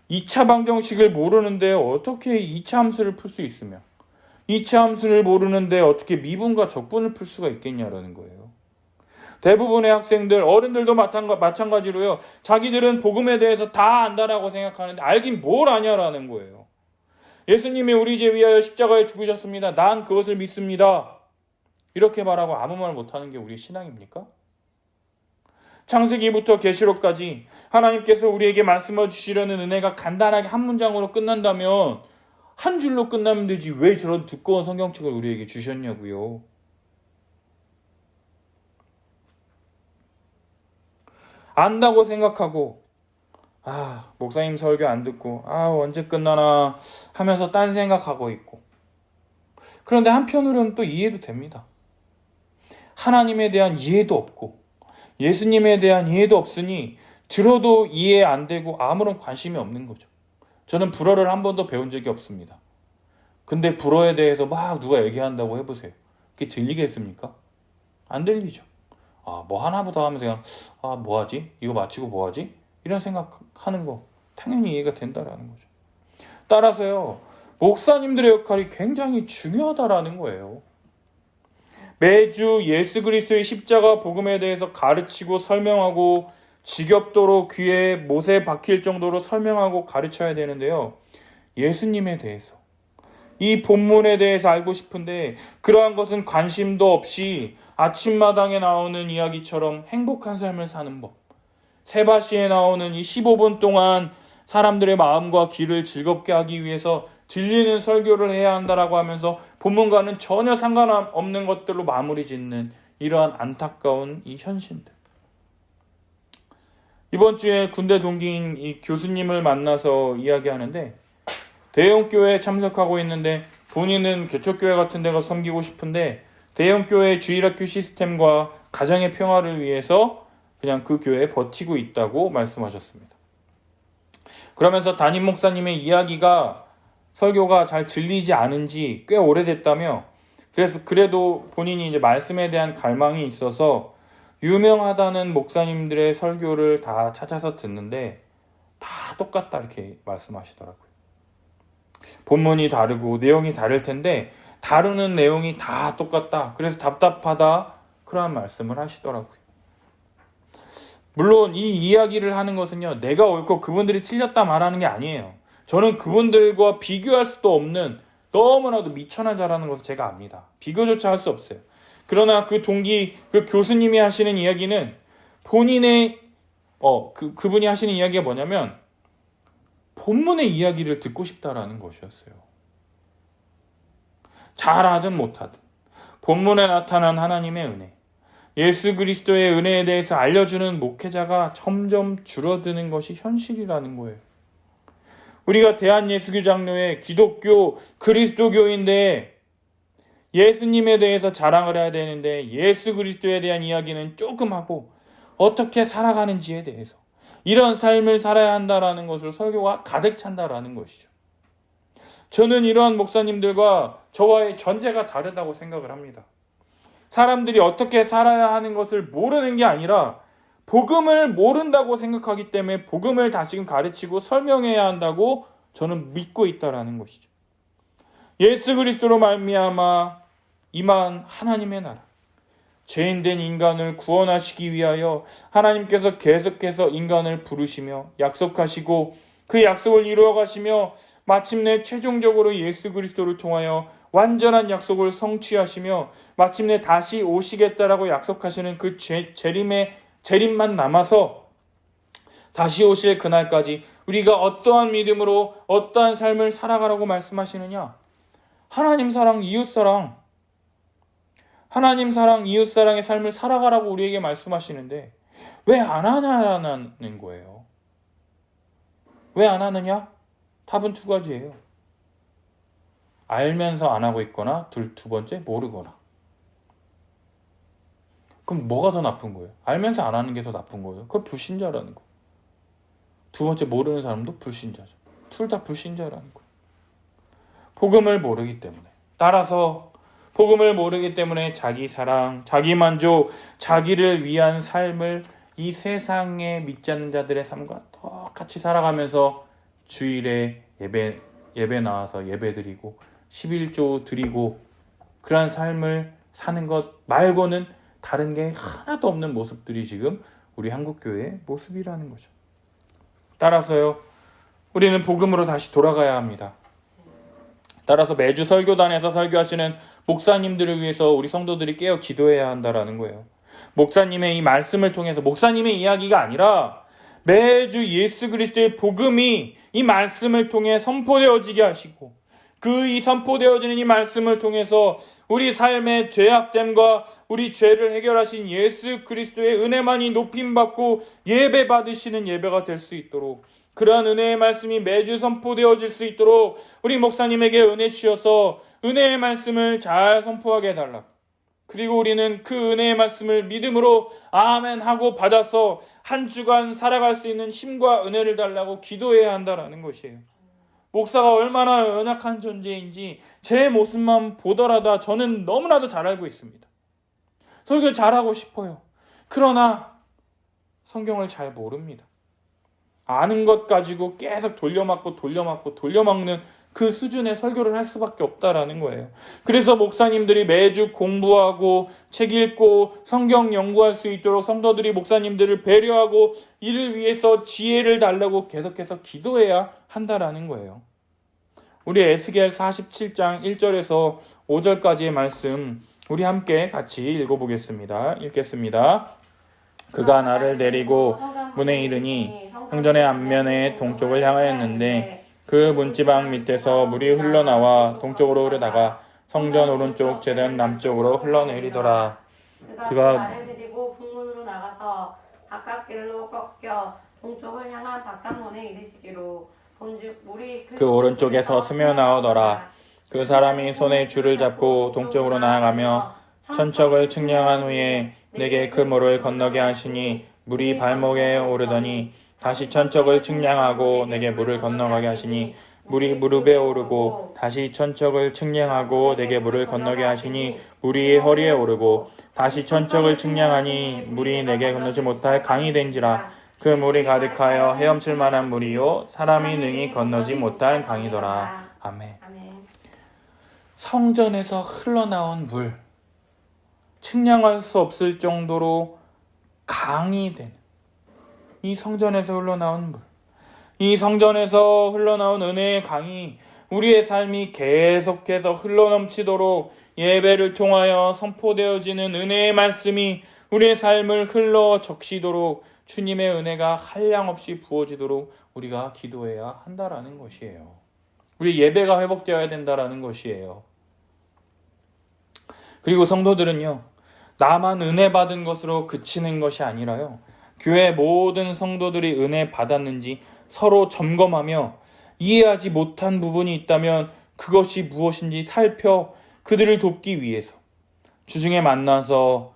2차 방정식을 모르는데 어떻게 2차 함수를 풀 수 있으며 2차 함수를 모르는데 어떻게 미분과 적분을 풀 수가 있겠냐라는 거예요. 대부분의 학생들, 어른들도 마찬가지로요, 자기들은 복음에 대해서 다 안다라고 생각하는데 알긴 뭘 아냐라는 거예요. 예수님이 우리 죄 위하여 십자가에 죽으셨습니다. 난 그것을 믿습니다. 이렇게 말하고 아무 말 못하는 게 우리의 신앙입니까? 창세기부터 계시록까지 하나님께서 우리에게 말씀해 주시려는 은혜가 간단하게 한 문장으로 끝난다면 한 줄로 끝나면 되지 왜 저런 두꺼운 성경책을 우리에게 주셨냐고요. 안다고 생각하고 목사님 설교 안 듣고 언제 끝나나 하면서 딴 생각하고 있고, 그런데 한편으로는 또 이해도 됩니다. 하나님에 대한 이해도 없고 예수님에 대한 이해도 없으니 들어도 이해 안 되고 아무런 관심이 없는 거죠. 저는 불어를 한 번도 배운 적이 없습니다. 근데 불어에 대해서 막 누가 얘기한다고 해보세요. 그게 들리겠습니까? 안 들리죠. 뭐 하나보다 하면서 그냥 뭐하지? 이거 마치고 뭐하지? 이런 생각하는 거 당연히 이해가 된다라는 거죠. 따라서요, 목사님들의 역할이 굉장히 중요하다라는 거예요. 매주 예수 그리스도의 십자가 복음에 대해서 가르치고 설명하고 지겹도록 귀에 못에 박힐 정도로 설명하고 가르쳐야 되는데요, 예수님에 대해서, 이 본문에 대해서 알고 싶은데 그러한 것은 관심도 없이 아침마당에 나오는 이야기처럼 행복한 삶을 사는 법, 세바시에 나오는 이 15분 동안 사람들의 마음과 귀를 즐겁게 하기 위해서 들리는 설교를 해야 한다라고 하면서 본문과는 전혀 상관없는 것들로 마무리 짓는 이러한 안타까운 이 현실들. 이번 주에 군대 동기인 이 교수님을 만나서 이야기하는데, 대형교회에 참석하고 있는데 본인은 개척교회 같은 데 가서 섬기고 싶은데 대형교회 주일학교 시스템과 가정의 평화를 위해서 그냥 그 교회에 버티고 있다고 말씀하셨습니다. 그러면서 담임 목사님의 이야기가, 설교가 잘 들리지 않은 지 꽤 오래됐다며, 그래도 본인이 이제 말씀에 대한 갈망이 있어서 유명하다는 목사님들의 설교를 다 찾아서 듣는데 다 똑같다 이렇게 말씀하시더라고요. 본문이 다르고 내용이 다를 텐데 다루는 내용이 다 똑같다, 그래서 답답하다, 그러한 말씀을 하시더라고요. 물론 이 이야기를 하는 것은요, 내가 옳고 그분들이 틀렸다 말하는 게 아니에요. 저는 그분들과 비교할 수도 없는 너무나도 미천한 자라는 것을 제가 압니다. 비교조차 할 수 없어요. 그러나 그 동기, 그 교수님이 하시는 이야기는 본인의 그분이 하시는 이야기가 뭐냐면 본문의 이야기를 듣고 싶다라는 것이었어요. 잘하든 못하든 본문에 나타난 하나님의 은혜, 예수 그리스도의 은혜에 대해서 알려주는 목회자가 점점 줄어드는 것이 현실이라는 거예요. 우리가 대한예수교 장로회 기독교 그리스도교인데 예수님에 대해서 자랑을 해야 되는데 예수 그리스도에 대한 이야기는 조금 하고 어떻게 살아가는지에 대해서 이런 삶을 살아야 한다라는 것을 설교가 가득 찬다라는 것이죠. 저는 이러한 목사님들과 저와의 전제가 다르다고 생각을 합니다. 사람들이 어떻게 살아야 하는 것을 모르는 게 아니라 복음을 모른다고 생각하기 때문에 복음을 다시금 가르치고 설명해야 한다고 저는 믿고 있다라는 것이죠. 예수 그리스도로 말미암아 임한 하나님의 나라, 죄인된 인간을 구원하시기 위하여 하나님께서 계속해서 인간을 부르시며 약속하시고 그 약속을 이루어 가시며 마침내 최종적으로 예수 그리스도를 통하여 완전한 약속을 성취하시며 마침내 다시 오시겠다라고 약속하시는 그 재림만 남아서 다시 오실 그날까지 우리가 어떠한 믿음으로 어떠한 삶을 살아가라고 말씀하시느냐? 하나님 사랑, 이웃 사랑, 하나님 사랑, 이웃 사랑의 삶을 살아가라고 우리에게 말씀하시는데 왜 안 하냐라는 거예요. 왜 안 하느냐? 답은 두 가지예요. 알면서 안 하고 있거나 두 번째 모르거나. 그럼 뭐가 더 나쁜 거예요? 알면서 안 하는 게 더 나쁜 거예요. 그건 불신자라는 거. 두 번째 모르는 사람도 불신자죠. 둘 다 불신자라는 거예요. 복음을 모르기 때문에. 따라서 복음을 모르기 때문에 자기 사랑, 자기 만족, 자기를 위한 삶을 이 세상에 믿지 않는 자들의 삶과 똑같이 살아가면서 주일에 예배 나와서 예배 드리고 11조 드리고 그러한 삶을 사는 것 말고는 다른 게 하나도 없는 모습들이 지금 우리 한국교회의 모습이라는 거죠. 따라서요, 우리는 복음으로 다시 돌아가야 합니다. 따라서 매주 설교단에서 설교하시는 목사님들을 위해서 우리 성도들이 깨어 기도해야 한다라는 거예요. 목사님의 이 말씀을 통해서 목사님의 이야기가 아니라 매주 예수 그리스도의 복음이 이 말씀을 통해 선포되어지게 하시고 그 이 선포되어지는 이 말씀을 통해서 우리 삶의 죄악됨과 우리 죄를 해결하신 예수 그리스도의 은혜만이 높임받고 예배 받으시는 예배가 될 수 있도록 그러한 은혜의 말씀이 매주 선포되어질 수 있도록 우리 목사님에게 은혜 주셔서 은혜의 말씀을 잘 선포하게 해달라고. 그리고 우리는 그 은혜의 말씀을 믿음으로 아멘 하고 받아서 한 주간 살아갈 수 있는 힘과 은혜를 달라고 기도해야 한다라는 것이에요. 목사가 얼마나 연약한 존재인지 제 모습만 보더라도 저는 너무나도 잘 알고 있습니다. 설교 잘하고 싶어요. 그러나 성경을 잘 모릅니다. 아는 것 가지고 계속 돌려막는 그 수준의 설교를 할 수밖에 없다라는 거예요. 그래서 목사님들이 매주 공부하고 책 읽고 성경 연구할 수 있도록 성도들이 목사님들을 배려하고 이를 위해서 지혜를 달라고 계속해서 기도해야 한다라는 거예요. 우리 에스겔 47장 1절에서 5절까지의 말씀 우리 함께 같이 읽어보겠습니다. 읽겠습니다. 그가 나를 데리고 문에 이르니 성전의 앞면에 동쪽을 향하였는데 그 문지방 밑에서 물이 흘러나와 동쪽으로 흐르다가 성전 오른쪽 제단 남쪽으로 흘러내리더라. 그가 나를 데리고 북문으로 나가서 바깥길로 꺾여 동쪽을 향한 바깥문에 이르시기로 본즉 물이 그 오른쪽에서 스며 나오더라. 그 사람이 손에 줄을 잡고 동쪽으로 나아가며 천척을 측량한 후에 내게 그 물을 건너게 하시니 물이 발목에 오르더니 다시 천척을 측량하고 내게 물을 건너가게 하시니 물이 무릎에 오르고 다시 천척을 측량하고 내게 물을 건너게 하시니 물이 허리에 오르고 다시 천척을 측량하니 물이 내게 건너지 못할 강이 된지라. 그 물이 가득하여 헤엄칠 만한 물이요 사람이 능히 건너지 못할 강이더라. 아멘. 성전에서 흘러나온 물, 측량할 수 없을 정도로 강이 된 이 성전에서 흘러나온 물, 이 성전에서 흘러나온 은혜의 강이 우리의 삶이 계속해서 흘러넘치도록 예배를 통하여 선포되어지는 은혜의 말씀이 우리의 삶을 흘러 적시도록 주님의 은혜가 한량없이 부어지도록 우리가 기도해야 한다라는 것이에요. 우리 예배가 회복되어야 된다라는 것이에요. 그리고 성도들은요, 나만 은혜 받은 것으로 그치는 것이 아니라요, 교회 모든 성도들이 은혜 받았는지 서로 점검하며 이해하지 못한 부분이 있다면 그것이 무엇인지 살펴 그들을 돕기 위해서 주중에 만나서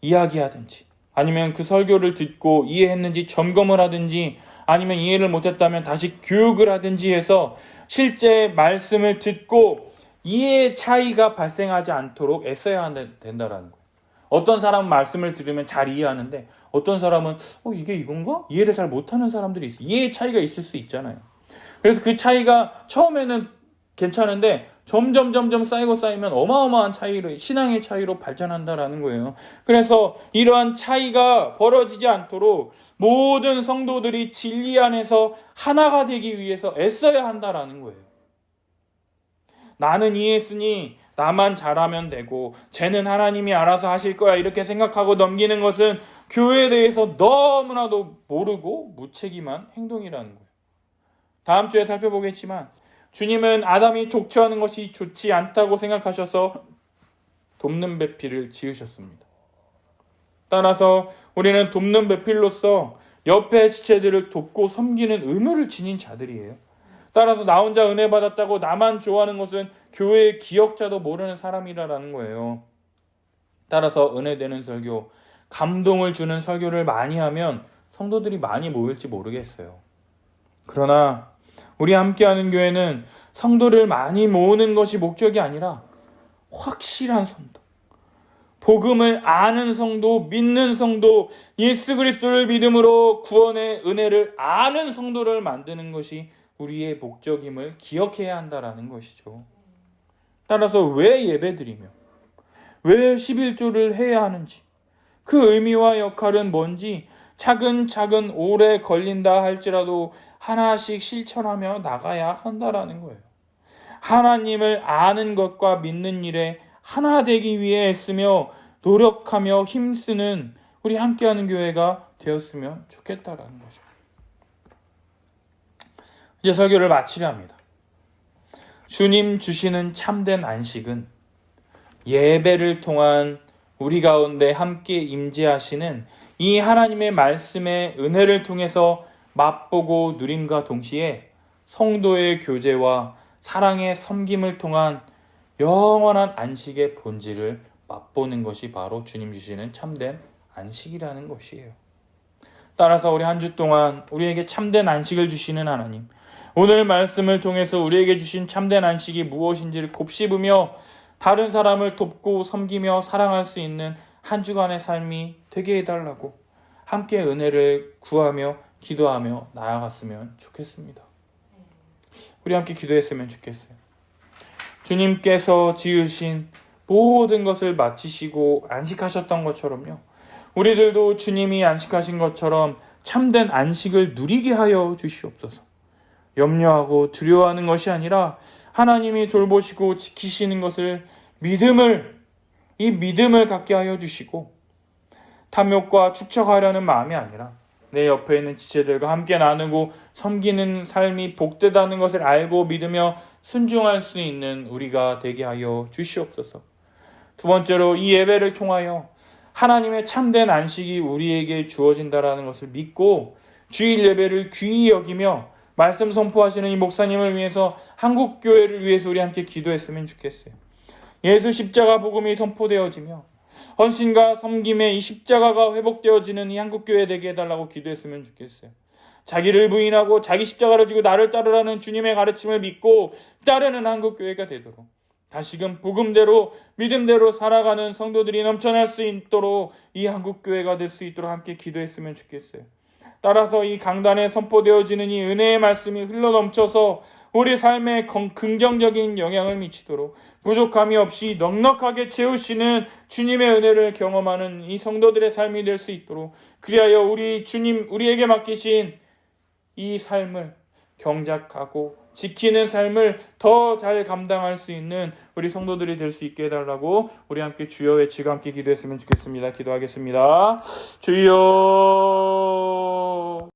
이야기하든지, 아니면 그 설교를 듣고 이해했는지 점검을 하든지, 아니면 이해를 못했다면 다시 교육을 하든지 해서 실제 말씀을 듣고 이해의 차이가 발생하지 않도록 애써야 된다라는 거예요. 어떤 사람은 말씀을 들으면 잘 이해하는데 어떤 사람은 이게 이건가? 이해를 잘 못하는 사람들이 있어요. 이해의 차이가 있을 수 있잖아요. 그래서 그 차이가 처음에는 괜찮은데 점점 쌓이면 어마어마한 차이로, 신앙의 차이로 발전한다라는 거예요. 그래서 이러한 차이가 벌어지지 않도록 모든 성도들이 진리 안에서 하나가 되기 위해서 애써야 한다라는 거예요. 나는 이해했으니 나만 잘하면 되고 쟤는 하나님이 알아서 하실 거야 이렇게 생각하고 넘기는 것은 교회에 대해서 너무나도 모르고 무책임한 행동이라는 거예요. 다음 주에 살펴보겠지만 주님은 아담이 독처하는 것이 좋지 않다고 생각하셔서 돕는 배필을 지으셨습니다. 따라서 우리는 돕는 배필로서 옆의 지체들을 돕고 섬기는 의무를 지닌 자들이에요. 따라서 나 혼자 은혜 받았다고 나만 좋아하는 것은 교회의 기억자도 모르는 사람이라는 거예요. 따라서 은혜되는 설교, 감동을 주는 설교를 많이 하면 성도들이 많이 모일지 모르겠어요. 그러나 우리 함께하는 교회는 성도를 많이 모으는 것이 목적이 아니라 확실한 성도, 복음을 아는 성도, 믿는 성도, 예수 그리스도를 믿음으로 구원의 은혜를 아는 성도를 만드는 것이 우리의 목적임을 기억해야 한다라는 것이죠. 따라서 왜 예배드리며 왜 11조를 해야 하는지, 그 의미와 역할은 뭔지 차근차근 오래 걸린다 할지라도 하나씩 실천하며 나가야 한다라는 거예요. 하나님을 아는 것과 믿는 일에 하나 되기 위해 애쓰며 노력하며 힘쓰는 우리 함께하는 교회가 되었으면 좋겠다라는 거죠. 이제 설교를 마치려 합니다. 주님 주시는 참된 안식은 예배를 통한 우리 가운데 함께 임재하시는 이 하나님의 말씀의 은혜를 통해서 맛보고 누림과 동시에 성도의 교제와 사랑의 섬김을 통한 영원한 안식의 본질을 맛보는 것이 바로 주님 주시는 참된 안식이라는 것이에요. 따라서 우리 한 주 동안 우리에게 참된 안식을 주시는 하나님, 오늘 말씀을 통해서 우리에게 주신 참된 안식이 무엇인지를 곱씹으며 다른 사람을 돕고 섬기며 사랑할 수 있는 한 주간의 삶이 되게 해달라고 함께 은혜를 구하며 기도하며 나아갔으면 좋겠습니다. 우리 함께 기도했으면 좋겠어요. 주님께서 지으신 모든 것을 마치시고 안식하셨던 것처럼요, 우리들도 주님이 안식하신 것처럼 참된 안식을 누리게 하여 주시옵소서. 염려하고 두려워하는 것이 아니라 하나님이 돌보시고 지키시는 것을 이 믿음을 갖게 하여 주시고, 탐욕과 축적하려는 마음이 아니라 내 옆에 있는 지체들과 함께 나누고 섬기는 삶이 복되다는 것을 알고 믿으며 순종할 수 있는 우리가 되게 하여 주시옵소서. 두 번째로, 이 예배를 통하여 하나님의 참된 안식이 우리에게 주어진다라는 것을 믿고 주일 예배를 귀히 여기며 말씀 선포하시는 이 목사님을 위해서, 한국교회를 위해서 우리 함께 기도했으면 좋겠어요. 예수 십자가 복음이 선포되어지며 헌신과 섬김의 이 십자가가 회복되어지는 이 한국교회 되게 해달라고 기도했으면 좋겠어요. 자기를 부인하고 자기 십자가를 지고 나를 따르라는 주님의 가르침을 믿고 따르는 한국교회가 되도록, 다시금 복음대로 믿음대로 살아가는 성도들이 넘쳐날 수 있도록 이 한국교회가 될 수 있도록 함께 기도했으면 좋겠어요. 따라서 이 강단에 선포되어지는 이 은혜의 말씀이 흘러넘쳐서 우리 삶에 긍정적인 영향을 미치도록, 부족함이 없이 넉넉하게 채우시는 주님의 은혜를 경험하는 이 성도들의 삶이 될 수 있도록, 그리하여 우리에게 맡기신 이 삶을 경작하고 지키는 삶을 더 잘 감당할 수 있는 우리 성도들이 될 수 있게 해달라고 우리 함께 주여 외치고 함께 기도했으면 좋겠습니다. 기도하겠습니다. 주여